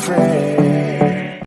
friend.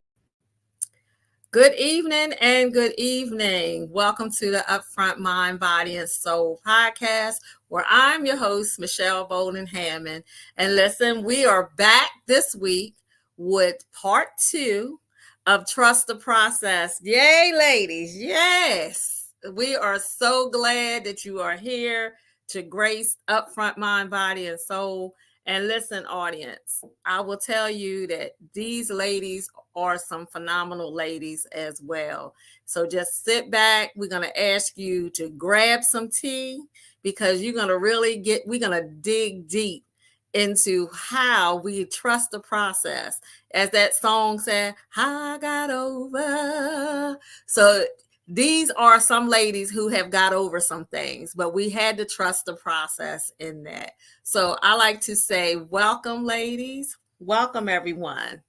Good evening and good evening. Welcome to the Upfront Mind, Body, and Soul podcast, where I'm your host, Michelle Bolden Hammond. And listen, we are back this week with part 2 of Trust the Process. Yay, ladies. Yes. We are so glad that you are here to grace Upfront Mind, Body, and Soul. And listen, audience, I will tell you that these ladies are some phenomenal ladies as well. So just sit back. We're going to ask you to grab some tea because we're going to dig deep into how we trust the process. As that song said, I got over. So these are some ladies who have got over some things, but we had to trust the process in that. So I like to say, welcome, ladies. Welcome, everyone.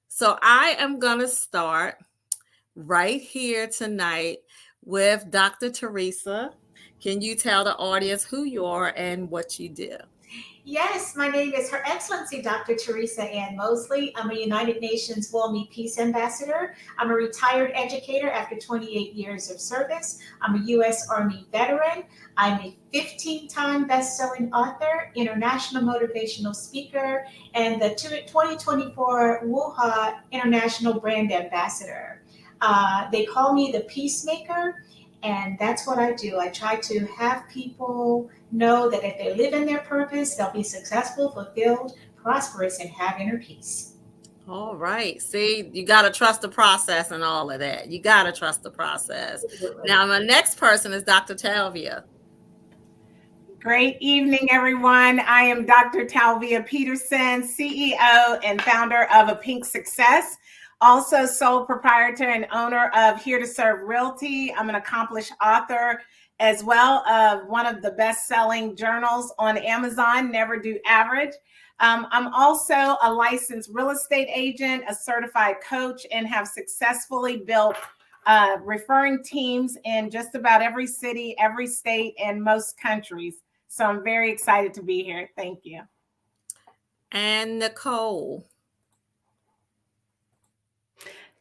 So I am going to start right here tonight with Dr. Teresa. Can you tell the audience who you are and what you do? Yes, my name is Her Excellency Dr. Teresa Ann Mosley. I'm a United Nations WOMI Peace Ambassador. I'm a retired educator after 28 years of service. I'm a U.S. Army veteran. I'm a 15-time best-selling author, international motivational speaker, and the 2024 WUHA International Brand Ambassador. They call me the Peacemaker, and that's what I do. I try to have people know that if they live in their purpose, they'll be successful, fulfilled, prosperous, and have inner peace. All right. See, you got to trust the process and all of that. You got to trust the process. Now, my next person is Dr. Talvia. Great evening, everyone. I am Dr. Talvia Peterson, CEO and founder of A Pink Success, also sole proprietor and owner of Here to Serve Realty. I'm an accomplished author as well of one of the best-selling journals on Amazon, Never Do Average. I'm also a licensed real estate agent, a certified coach, and have successfully built referring teams in just about every city, every state, and most countries. So I'm very excited to be here. Thank you. And Nicole.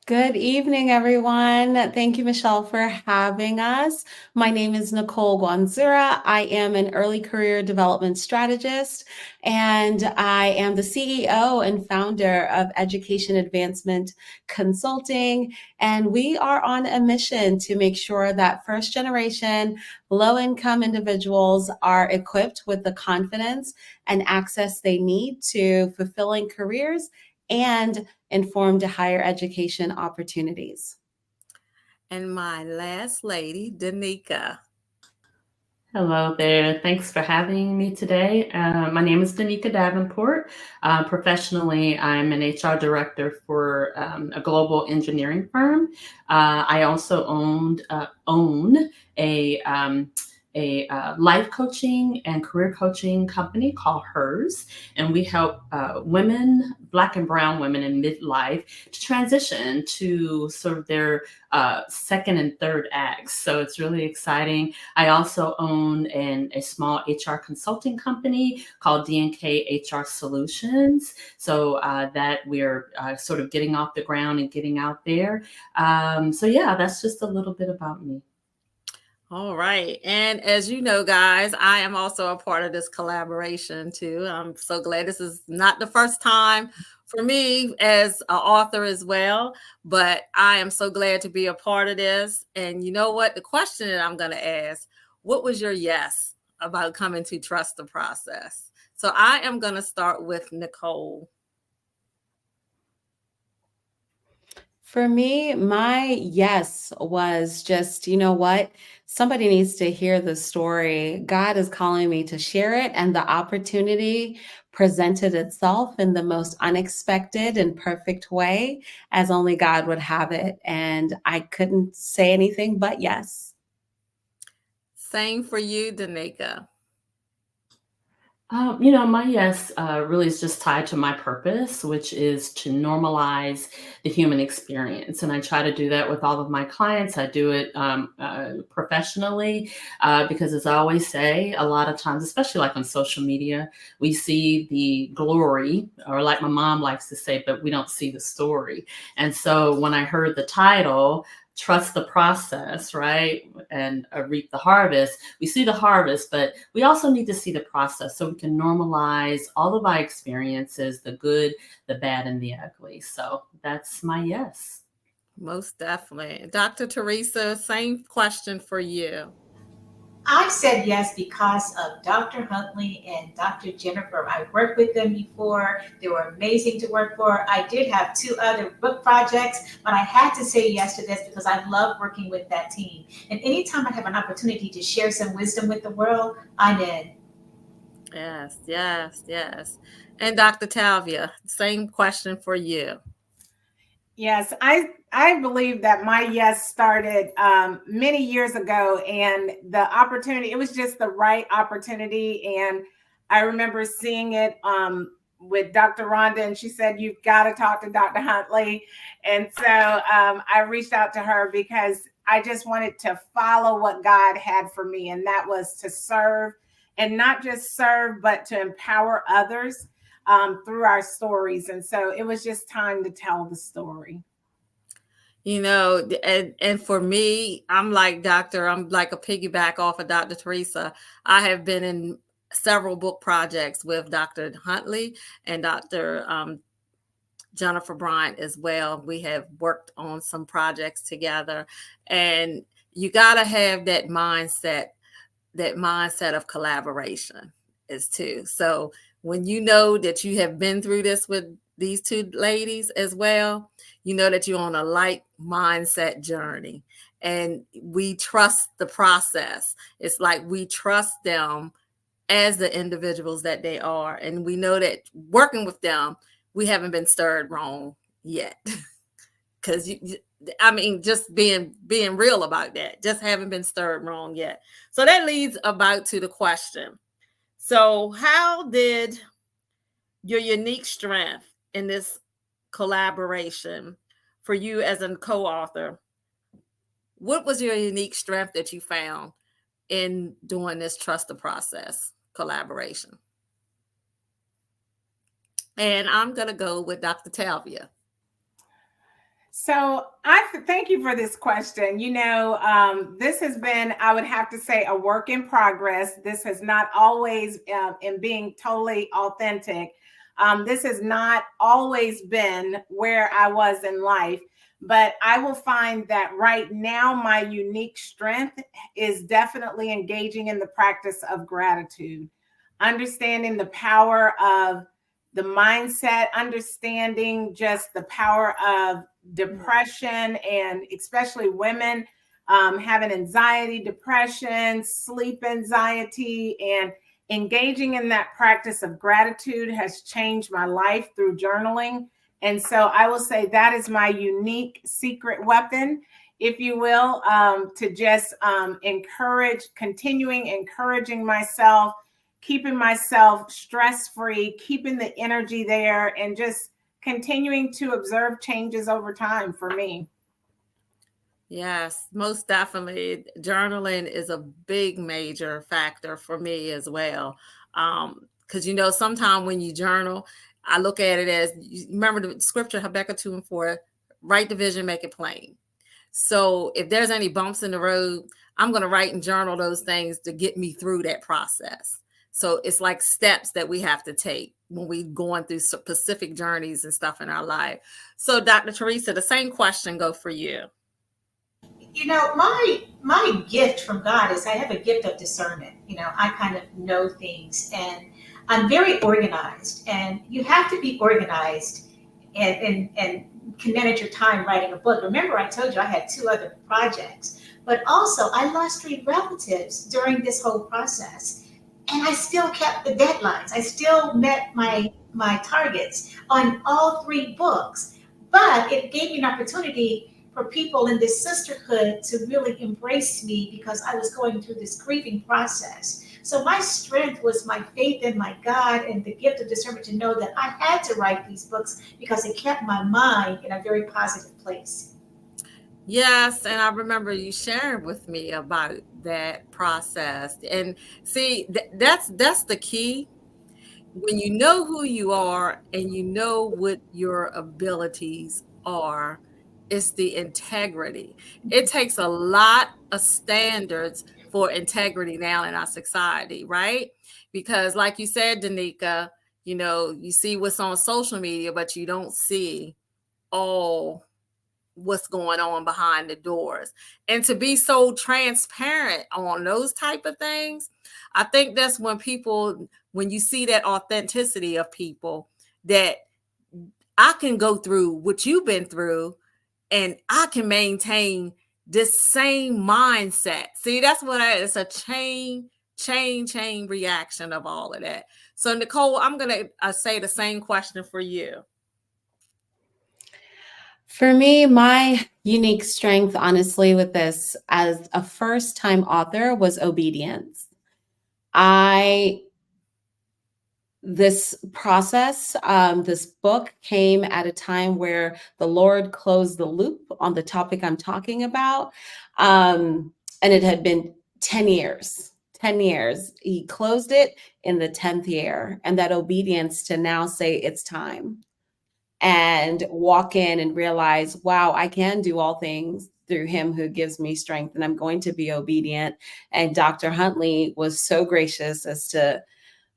Good evening, everyone. Thank you, Michelle, for having us. My name is Nicole Guanzura. I am an early career development strategist, and I am the CEO and founder of Education Advancement Consulting. And we are on a mission to make sure that first generation, low-income individuals are equipped with the confidence and access they need to fulfilling careers and informed higher education opportunities. And my last lady, Danica. Hello there. Thanks for having me today. My name is Danica Davenport. Professionally, I'm an HR director for a global engineering firm. I also own a life coaching and career coaching company called Hers, and we help women, Black and Brown women in midlife, to transition to sort of their second and third acts. So it's really exciting. I also own a small HR consulting company called D&K HR Solutions. So that we're sort of getting off the ground and getting out there. So yeah, that's just a little bit about me. All right. And as you know, guys, I am also a part of this collaboration too. I'm so glad this is not the first time for me as an author as well, but I am so glad to be a part of this. And you know what? The question that I'm going to ask, what was your yes about coming to trust the process? So I am going to start with Nicole. For me, my yes was just, you know what? Somebody needs to hear the story. God is calling me to share it, and the opportunity presented itself in the most unexpected and perfect way, as only God would have it. And I couldn't say anything but yes. Same for you, Danica. My yes really is just tied to my purpose, which is to normalize the human experience. And I try to do that with all of my clients. I do it professionally because, as I always say, a lot of times, especially like on social media, we see the glory, or like my mom likes to say, but we don't see the story. And so when I heard the title, Trust the Process, right? And reap the harvest. We see the harvest, but we also need to see the process so we can normalize all of our experiences, the good, the bad, and the ugly. So that's my yes. Most definitely. Dr. Teresa, same question for you. I said yes because of Dr. Huntley and Dr. Jennifer. I worked with them before. They were amazing to work for. I did have two other book projects, but I had to say yes to this because I love working with that team. And anytime I have an opportunity to share some wisdom with the world, I'm in. Yes, yes, yes. And Dr. Talvia, same question for you. Yes, I believe that my yes started many years ago, and the opportunity, it was just the right opportunity. And I remember seeing it with Dr. Rhonda, and she said, "You've got to talk to Dr. Huntley." And so I reached out to her because I just wanted to follow what God had for me, and that was to serve, and not just serve, but to empower others through our stories. And so it was just time to tell the story. And for me, I'm like a piggyback off of Dr. Teresa. I have been in several book projects with Dr. Huntley and Dr. Jennifer Bryant as well. We have worked on some projects together, and you got to have that mindset of collaboration is too. So when you know that you have been through this with these two ladies as well, you know that you're on a like mindset journey, and we trust the process. It's like we trust them as the individuals that they are, and we know that working with them, we haven't been stirred wrong yet. Because I mean, just being real about that, just haven't been stirred wrong yet. So that leads about to the question. So how did your unique strength in this collaboration for you as a co-author, what was your unique strength that you found in doing this trust the process collaboration? And I'm going to go with Dr. Talvia. So thank you for this question. This has been, I would have to say, a work in progress. This has not always, in being totally authentic, this has not always been where I was in life. But I will find that right now, my unique strength is definitely engaging in the practice of gratitude, understanding the power of the mindset, understanding just the power of depression, and especially women having anxiety, depression, sleep anxiety, and engaging in that practice of gratitude has changed my life through journaling. And so I will say that is my unique secret weapon, if you will, to just encouraging myself, keeping myself stress-free, keeping the energy there, and just continuing to observe changes over time for me. Yes, most definitely. Journaling is a big major factor for me as well. Because sometimes when you journal, I look at it as, you remember the scripture Habakkuk 2:4, write the vision, make it plain. So if there's any bumps in the road, I'm going to write and journal those things to get me through that process. So it's like steps that we have to take when we're going through specific journeys and stuff in our life. So Dr. Teresa, the same question go for you. My gift from God is I have a gift of discernment. I kind of know things, and I'm very organized. And you have to be organized and can manage your time writing a book. Remember, I told you I had two other projects, but also I lost three relatives during this whole process, and I still kept the deadlines. I still met my targets on all three books, but it gave me an opportunity for people in this sisterhood to really embrace me because I was going through this grieving process. So my strength was my faith in my God and the gift of discernment to know that I had to write these books because it kept my mind in a very positive place. Yes, and I remember you sharing with me about that process. And see, that's the key. When you know who you are and you know what your abilities are, it's the integrity. It takes a lot of standards for integrity now in our society, right? Because like you said, Danica, you see what's on social media, but you don't see all what's going on behind the doors. And to be so transparent on those type of things, I think that's when you see that authenticity of people, that I can go through what you've been through and I can maintain this same mindset. See, that's what it's a chain reaction of all of that. So Nicole, I'm going to say the same question for you. For me, my unique strength, honestly, with this as a first time author was obedience. This process, this book came at a time where the Lord closed the loop on the topic I'm talking about. And it had been 10 years. 10 years. He closed it in the 10th year. And that obedience to now say it's time and walk in and realize, wow, I can do all things through him who gives me strength, and I'm going to be obedient. And Dr. Huntley was so gracious as to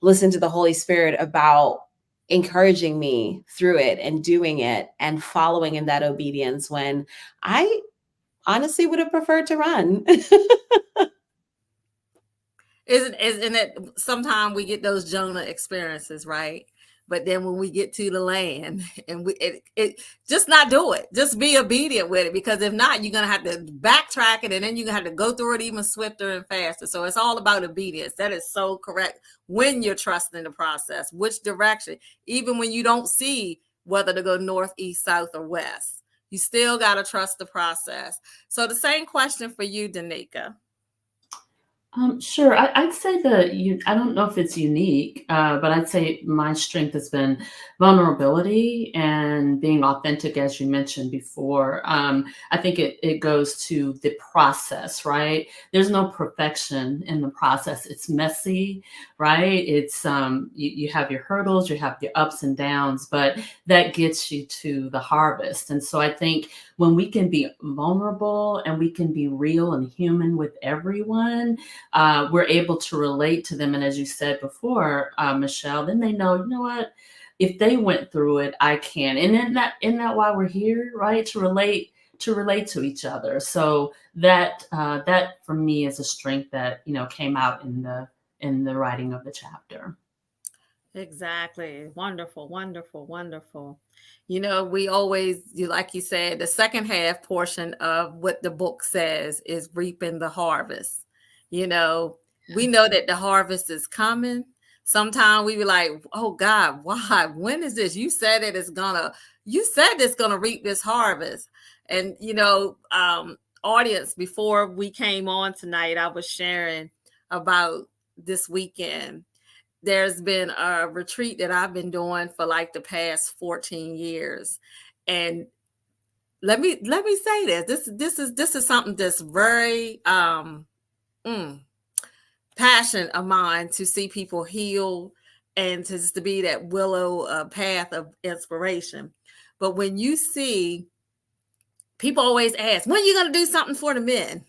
listen to the Holy Spirit about encouraging me through it and doing it and following in that obedience when I honestly would have preferred to run. Isn't it sometimes we get those Jonah experiences, right? But then when we get to the land and it just not do it, just be obedient with it, because if not, you're gonna have to backtrack it, and then you're gonna have to go through it even swifter and faster. So it's all about obedience. That is so correct. When you're trusting the process, which direction, even when you don't see whether to go north, east, south, or west, you still gotta trust the process. So the same question for you, Danica. Sure. I'd say I don't know if it's unique, but I'd say my strength has been vulnerability and being authentic, as you mentioned before. I think it goes to the process, right? There's no perfection in the process. It's messy, right? It's you have your hurdles, you have your ups and downs, but that gets you to the harvest. And so I think when we can be vulnerable and we can be real and human with everyone, we're able to relate to them. And as you said before, Michelle, then they know, you know what, if they went through it, I can. And isn't that why we're here, right? To relate to each other. So that for me is a strength that, came out in the writing of the chapter. Exactly. Wonderful, wonderful, wonderful. We always, like you said, the second half portion of what the book says is reaping the harvest. We know that the harvest is coming. Sometimes we be like, oh God, why? When is this? You said it's gonna reap this harvest. And audience, before we came on tonight, I was sharing about this weekend. There's been a retreat that I've been doing for like the past 14 years. And let me say this. This is something that's very passion of mine, to see people heal and to be that willow path of inspiration. But when you see, people always ask, when are you going to do something for the men?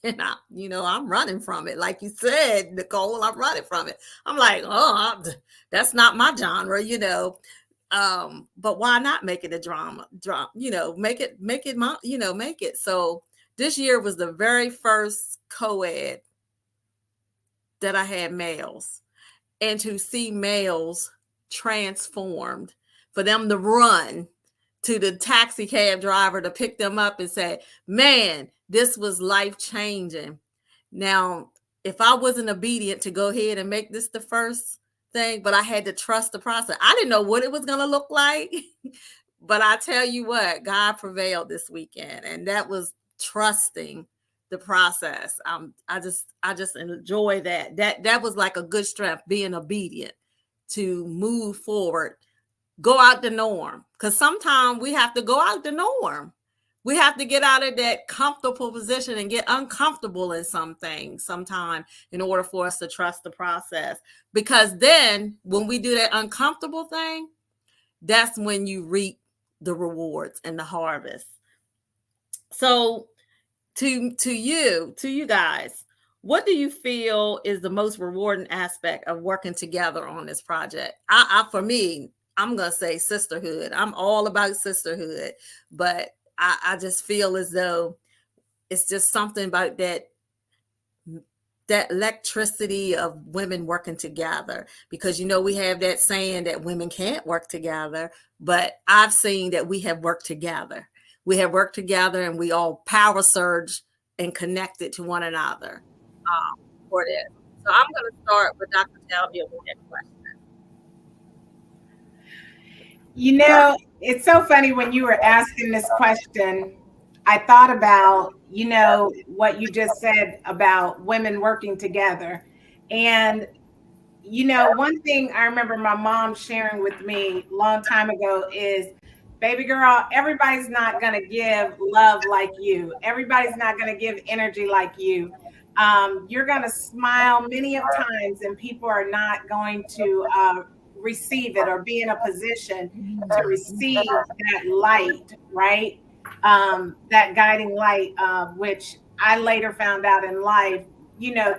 And I'm running from it. Like you said, Nicole, I'm running from it. I'm like, that's not my genre, but why not make it a drama, make it make it. So this year was the very first co-ed that I had males, and to see males transformed, for them to run to the taxi cab driver to pick them up and say, man, this was life changing. Now, if I wasn't obedient to go ahead and make this the first thing, but I had to trust the process. I didn't know what it was going to look like, but I tell you what, God prevailed this weekend, and that was trusting the process. I just enjoy that. That was like a good strength, being obedient to move forward, go out the norm. Because sometimes we have to go out the norm. We have to get out of that comfortable position and get uncomfortable in some things sometimes in order for us to trust the process. Because then when we do that uncomfortable thing, that's when you reap the rewards and the harvest. So to you guys, what do you feel is the most rewarding aspect of working together on this project? For me, I'm gonna say sisterhood. I'm all about sisterhood, but I just feel as though it's just something about that electricity of women working together, because we have that saying that women can't work together, but I've seen that we have worked together. We have worked together and we all power surge and connected to one another for this. So I'm going to start with Dr. Talvia with that question. It's so funny when you were asking this question. I thought about, what you just said about women working together. And, one thing I remember my mom sharing with me a long time ago is, baby girl, everybody's not going to give love like you. Everybody's not going to give energy like you. You're going to smile many of times and people are not going to receive it or be in a position to receive that light, right? That guiding light, which I later found out in life,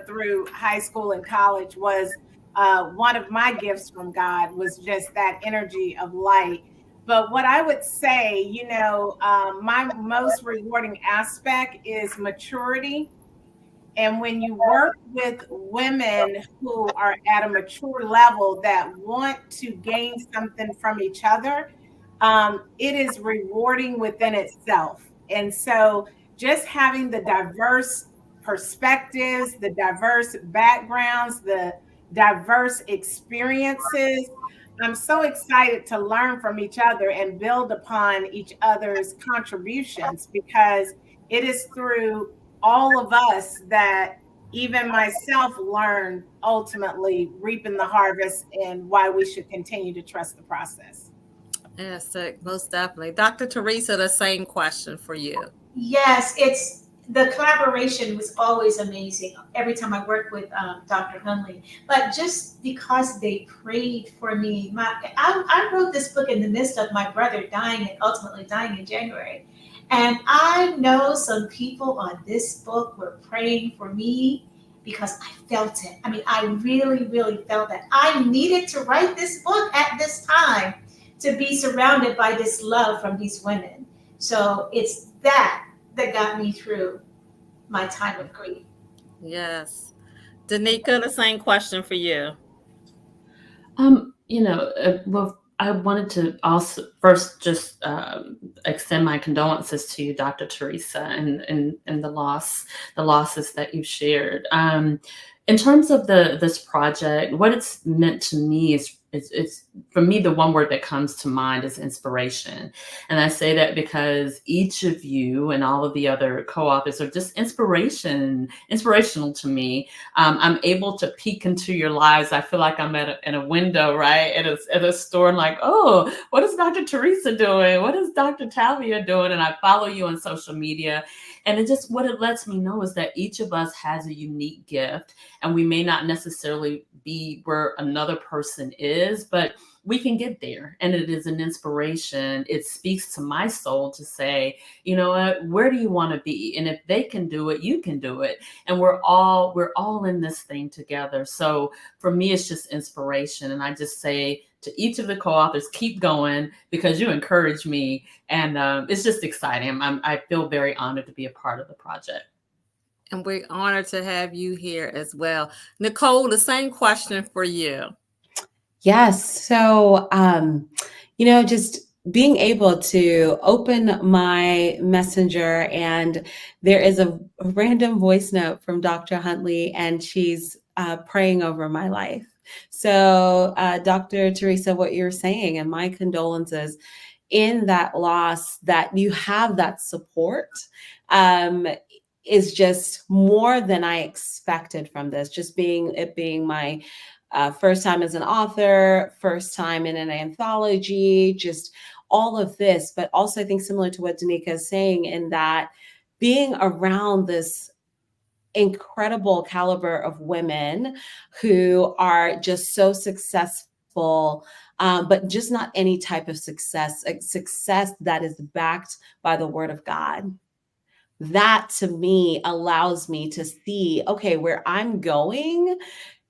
through high school and college, was one of my gifts from God, was just that energy of light. But what I would say, my most rewarding aspect is maturity. And when you work with women who are at a mature level that want to gain something from each other, it is rewarding within itself. And so just having the diverse perspectives, the diverse backgrounds, the diverse experiences, I'm so excited to learn from each other and build upon each other's contributions, because it is through all of us that even myself learned, ultimately reaping the harvest, and why we should continue to trust the process. Yes, most definitely. Dr. Teresa, the same question for you. Yes, it's the collaboration was always amazing every time I worked with Dr. Huntley. But just because they prayed for me, I wrote this book in the midst of my brother dying and ultimately dying in January. And I know some people on this book were praying for me because I felt it. I mean, I really, really felt that I needed to write this book at this time to be surrounded by this love from these women. So it's that got me through my time of grief. Yes. Danica, the same question for you. Well, I wanted to also first just extend my condolences to you, Dr. Teresa, and the losses that you shared. In terms of this project, what it's meant to me is it's for me, the one word that comes to mind is inspiration. And I say that because each of you and all of the other co-authors are just inspirational to me. I'm able to peek into your lives. I feel like I'm in a window, right? At a store, and like, oh, what is Dr. Teresa doing? What is Dr. Talvia doing? And I follow you on social media. And what it lets me know is that each of us has a unique gift, and we may not necessarily be where another person is, but we can get there. And it is an inspiration. It speaks to my soul to say, you know what, where do you want to be? And if they can do it, you can do it. And we're all in this thing together. So for me, it's just inspiration. And I just say to each of the co-authors, keep going, because you encourage me. And it's just exciting. I feel very honored to be a part of the project. And we're honored to have you here as well. Nicole, the same question for you. Yes. So, just being able to open my messenger, and there is a random voice note from Dr. Huntley, and she's praying over my life. So, Dr. Teresa, what you're saying, and my condolences in that loss, that you have that support. is just more than I expected from this. Just being my first time as an author, first time in an anthology, just all of this. But also, I think similar to what Danica is saying, in that being around this incredible caliber of women who are just so successful, but just not any type of success, a success that is backed by the word of God. That to me allows me to see, okay, where I'm going,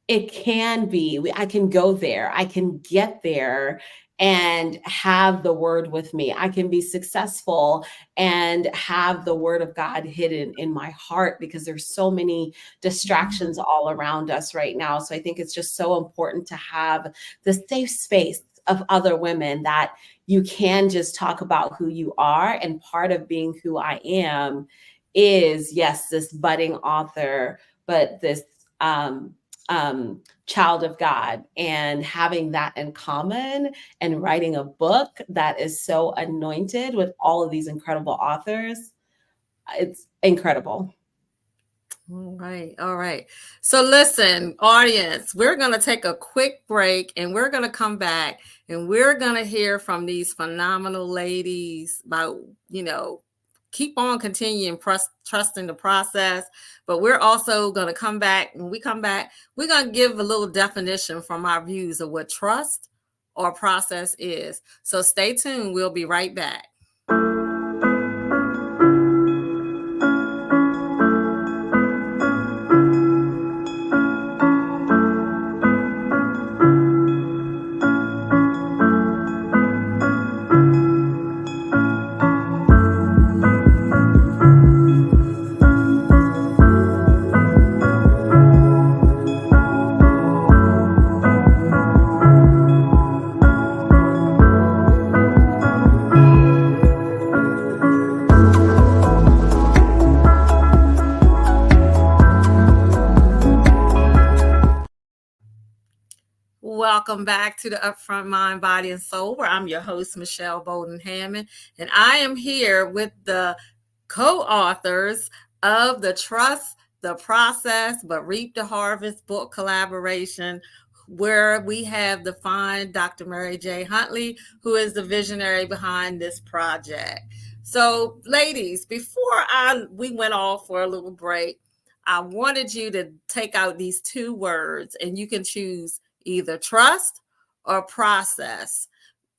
it can be, I can go there, I can get there and have the word with me. I can be successful and have the word of God hidden in my heart, because there's so many distractions all around us right now. So I think it's just so important to have the safe space of other women, that you can just talk about who you are. And part of being who I am is, yes, this budding author, but this child of God, and having that in common, and writing a book that is so anointed with all of these incredible authors. It's incredible. All right. All right. So listen, audience, we're going to take a quick break, and we're going to come back, and we're going to hear from these phenomenal ladies about, keep on continuing trusting the process. But we're also going to come back. When we come back, we're going to give a little definition from our views of what trust or process is. So stay tuned. We'll be right back. Welcome back to the Upfront Mind, Body, and Soul, where I'm your host, Michelle Bolden Hammond, and I am here with the co-authors of the Trust the Process but Reap the Harvest book collaboration, where we have the fine Dr. Mary J.Huntley, who is the visionary behind this project. So, ladies, before we went off for a little break, I wanted you to take out these two words, and you can choose either trust or process.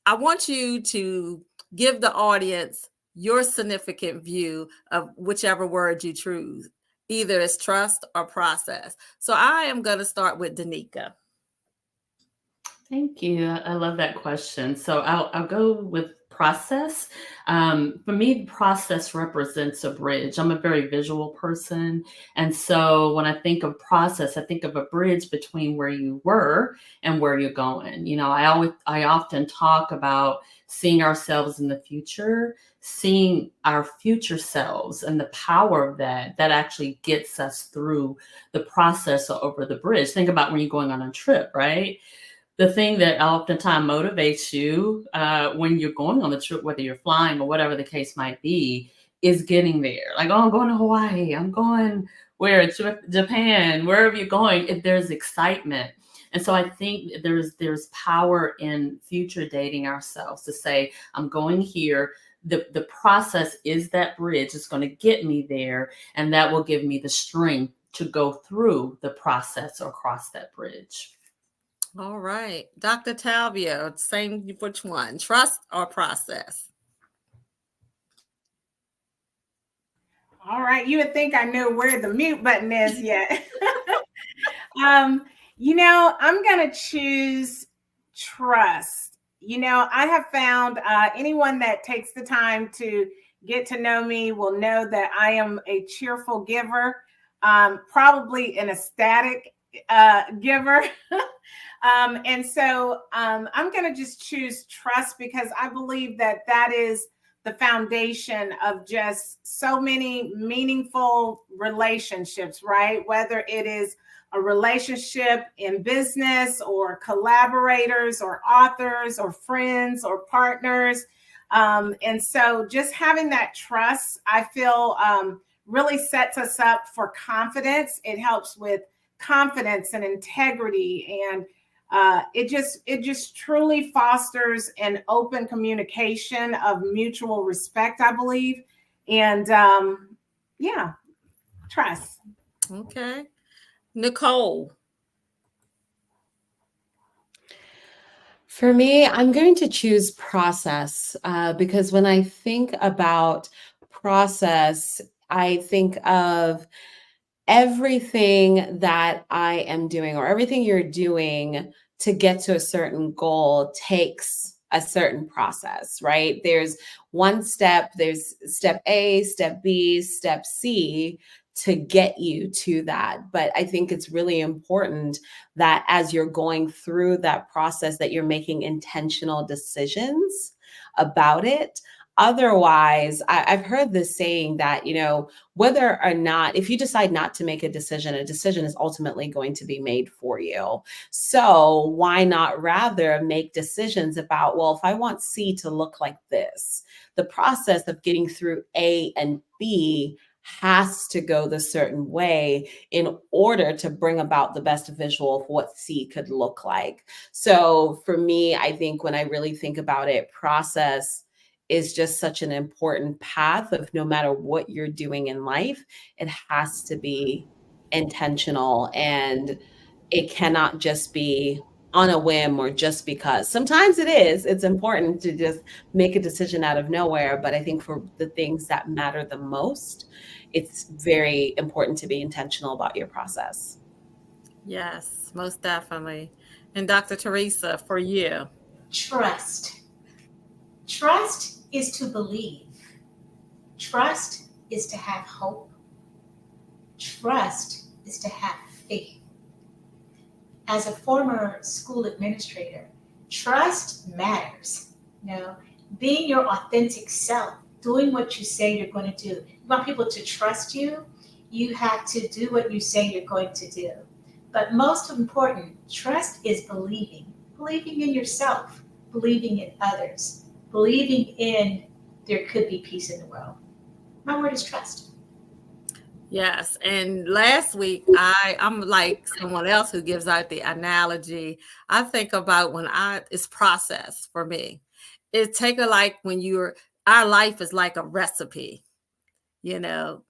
I want you to give the audience your significant view of whichever word you choose. Either it's trust or process. So I am going to start with Danica. Thank you. I love that question. So I'll go with process. For me, process represents a bridge. I'm a very visual person. And so when I think of process, I think of a bridge between where you were and where you're going. I often talk about seeing ourselves in the future, seeing our future selves, and the power of that actually gets us through the process or over the bridge. Think about when you're going on a trip, right? The thing that oftentimes motivates you when you're going on the trip, whether you're flying or whatever the case might be, is getting there. Like, oh, I'm going to Hawaii. I'm going where? Japan, wherever you're going. If there's excitement. And so I think there's power in future dating ourselves to say, I'm going here. The process is that bridge. It's going to get me there. And that will give me the strength to go through the process or cross that bridge. All right. Dr. Talvia, same, which one? Trust or process? All right. You would think I know where the mute button is yet. I'm going to choose trust. I have found anyone that takes the time to get to know me will know that I am a cheerful giver, probably an ecstatic giver. And so I'm going to just choose trust, because I believe that is the foundation of just so many meaningful relationships, right? Whether it is a relationship in business or collaborators or authors or friends or partners. And so just having that trust, I feel really sets us up for confidence. It helps with confidence and integrity, and it just truly fosters an open communication of mutual respect, I believe, and yeah, trust. Okay. Nicole. For me, I'm going to choose process because when I think about process, I think of everything that I am doing or everything you're doing to get to a certain goal takes a certain process, right? There's one step, there's step A, step B, step C to get you to that. But I think it's really important that as you're going through that process that you're making intentional decisions about it. Otherwise, I've heard this saying that, whether or not, if you decide not to make a decision is ultimately going to be made for you. So why not rather make decisions about, well, if I want C to look like this, the process of getting through A and B has to go the certain way in order to bring about the best visual of what C could look like. So for me, I think when I really think about it, process is just such an important path of no matter what you're doing in life, it has to be intentional and it cannot just be on a whim or just because. Sometimes it's important to just make a decision out of nowhere, but I think for the things that matter the most, it's very important to be intentional about your process. Yes, most definitely. And Dr. Teresa, for you. Trust. Trust is to believe. Trust is to have hope. Trust is to have faith. As a former school administrator, trust matters. Being your authentic self, doing what you say you're going to do. You want people to trust you, you have to do what you say you're going to do. But most important, trust is believing. Believing in yourself, believing in others, believing in there could be peace in the world. My word is trust. Yes. And last week, I'm like someone else who gives out the analogy. I think about it's process for me. It take a like when our life is like a recipe, you know.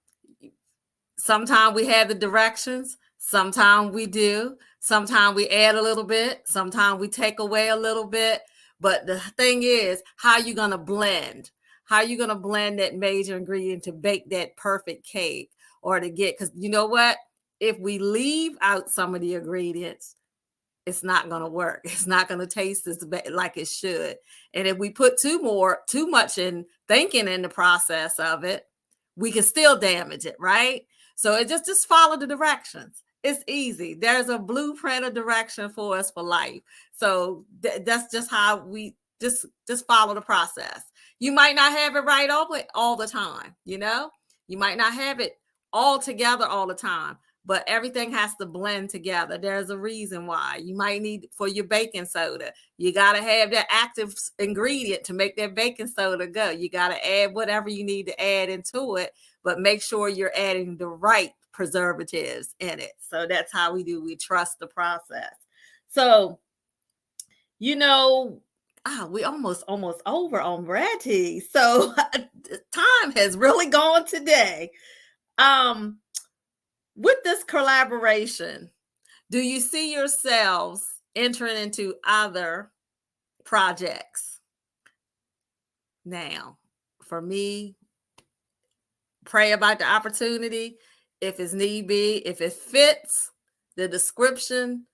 Sometimes we have the directions, sometimes we do, sometimes we add a little bit, sometimes we take away a little bit. But the thing is, how you going to blend? How you going to blend that major ingredient to bake that perfect cake or to get, because you know what? If we leave out some of the ingredients, it's not going to work. It's not going to taste like it should. And if we put too much in thinking in the process of it, we can still damage it, right? So it just follow the directions. It's easy. There's a blueprint of direction for us for life. So that's just how we just follow the process. You might not have it right all the time, You might not have it all together all the time, but everything has to blend together. There's a reason why. You might need for your baking soda. You got to have that active ingredient to make that baking soda go. You got to add whatever you need to add into it, but make sure you're adding the right preservatives in it. So that's how we trust the process. So, we almost over on bread tea. So time has really gone today. With this collaboration, do you see yourselves entering into other projects? Now, for me, pray about the opportunity. If it's need be, if it fits the description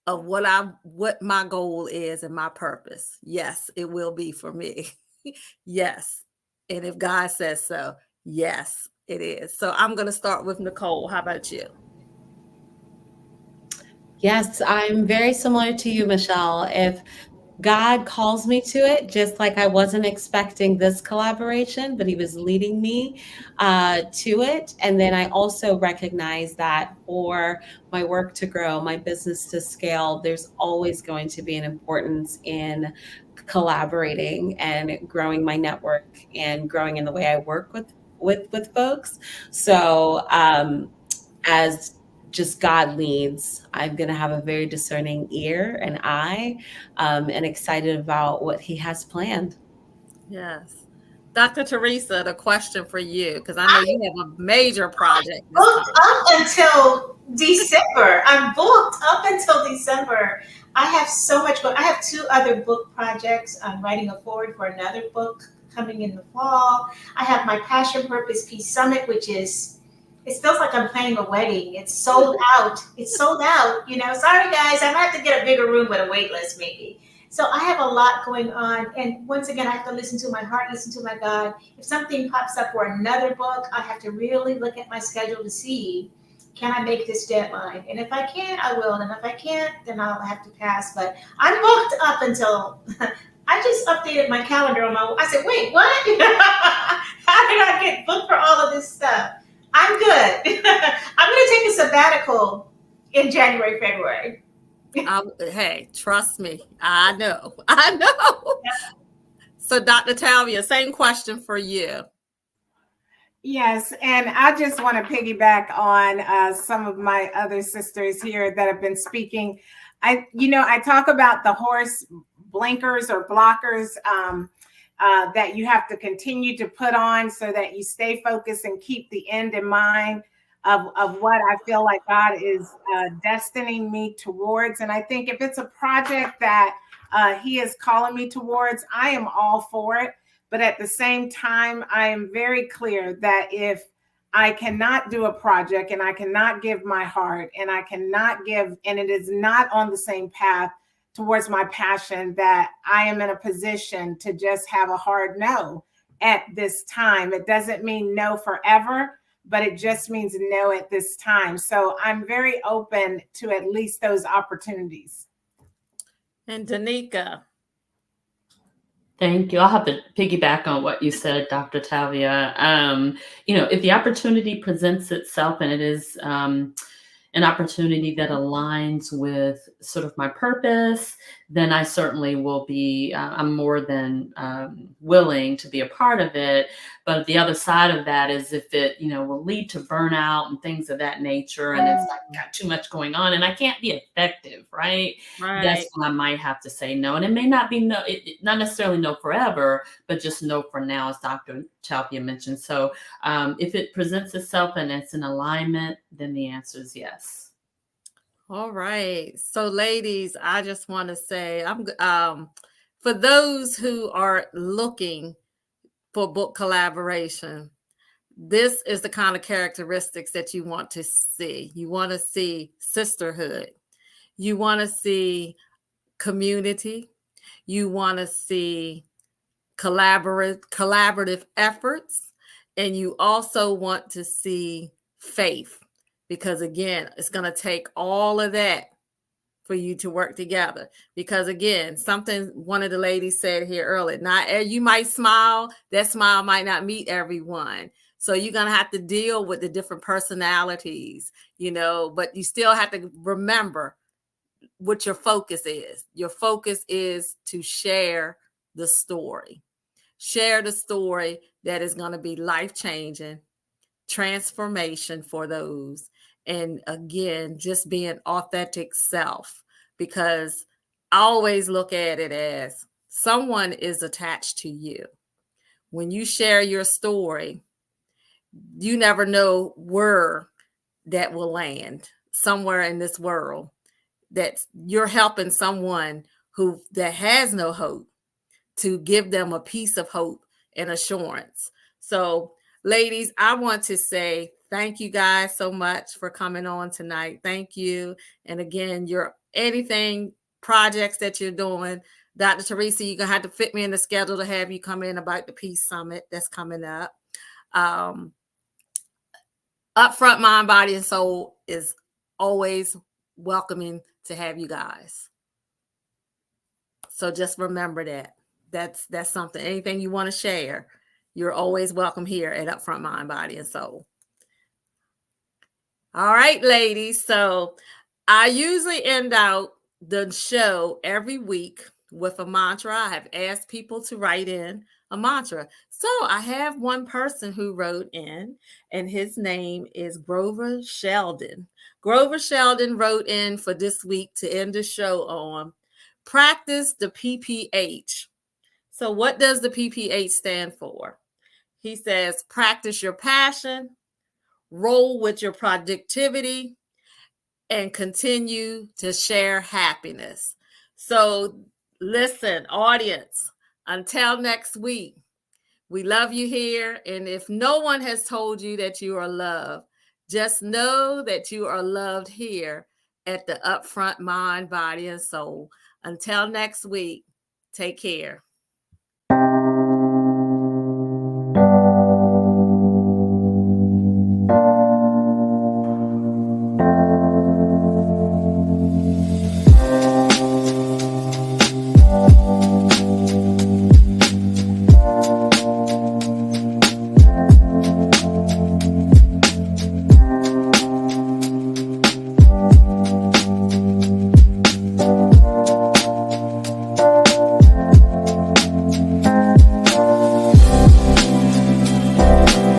of what my goal is and my purpose, yes, it will be for me. Yes. And if God says so, yes, it is. So I'm going to start with Nicole. How about you? Yes, I'm very similar to you, Michelle. If God calls me to it, just like I wasn't expecting this collaboration, but He was leading me to it. And then I also recognize that for my work to grow, my business to scale, there's always going to be an importance in collaborating and growing my network and growing in the way I work with with folks. So as just God leads, I'm going to have a very discerning ear and eye, and excited about what He has planned. Yes. Dr. Teresa, the question for you, because I know you have a major project that's Booked coming. up until December. I'm booked up until December. I have so much book. I have two other book projects. I'm writing a forward for another book coming in the fall. I have my Passion Purpose Peace Summit, which is, it feels like I'm planning a wedding. It's sold out. It's sold out. You know, sorry guys, I might have to get a bigger room with a wait list maybe. So I have a lot going on. And once again, I have to listen to my heart, listen to my God. If something pops up for another book, I have to really look at my schedule to see, can I make this deadline? And if I can, I will. And if I can't, then I'll have to pass. But I'm booked up until I just updated my calendar on my. I said, wait, what? How did I get booked for all of this stuff? I'm good. I'm going to take a sabbatical in January, February. Hey, trust me. I know. I know. So, Dr. Tavia, same question for you. Yes, and I just want to piggyback on some of my other sisters here that have been speaking. I talk about the horse blinkers or blockers that you have to continue to put on so that you stay focused and keep the end in mind of what I feel like God is destining me towards. And I think if it's a project that He is calling me towards, I am all for it. But at the same time, I am very clear that if I cannot do a project and I cannot give my heart and I cannot give, and it is not on the same path towards my passion, that I am in a position to just have a hard no at this time. It doesn't mean no forever, but it just means no at this time. So I'm very open to at least those opportunities. And Danica. Thank you. I'll have to piggyback on what you said, Dr. Tavia. If the opportunity presents itself and it is an opportunity that aligns with sort of my purpose, then I certainly will be, I'm more than willing to be a part of it. But the other side of that is if it, will lead to burnout and things of that nature, and it's like got too much going on and I can't be effective, right? That's when I might have to say no. And it may not be no, not necessarily no forever, but just no for now, as Dr. Tavia mentioned. So if it presents itself and it's in alignment, then the answer is yes. All right. So, ladies, I just want to say, for those who are looking for book collaboration, this is the kind of characteristics that you want to see. You want to see sisterhood. You want to see community. You want to see collaborative efforts. And you also want to see faith, because again, it's going to take all of that for you to work together. Because again, something one of the ladies said here earlier, not you might smile, that smile might not meet everyone. So you're going to have to deal with the different personalities, but you still have to remember what your focus is. Your focus is to share the story. Share the story that is going to be life-changing, transformation for those. And again, just being authentic self, because I always look at it as someone is attached to you. When you share your story, you never know where that will land, somewhere in this world, that you're helping someone that has no hope, to give them a piece of hope and assurance. So, ladies, I want to say thank you guys so much for coming on tonight. Thank you. And again, anything projects that you're doing, Dr. Teresa, you're going to have to fit me in the schedule to have you come in about the Peace Summit that's coming up. Upfront Mind, Body, and Soul is always welcoming to have you guys. So just remember that. That's something. Anything you want to share, you're always welcome here at Upfront Mind, Body, and Soul. All right, ladies. So I usually end out the show every week with a mantra. I have asked people to write in a mantra. So I have one person who wrote in, and his name is Grover Sheldon. Grover Sheldon wrote in for this week to end the show on practice the PPH. So, what does the PPH stand for? He says, practice your passion, roll with your productivity, and continue to share happiness. So, listen, audience, until next week, we love you here. And if no one has told you that you are loved, just know that you are loved here at the Upfront Mind, Body, and Soul. Until next week, take care.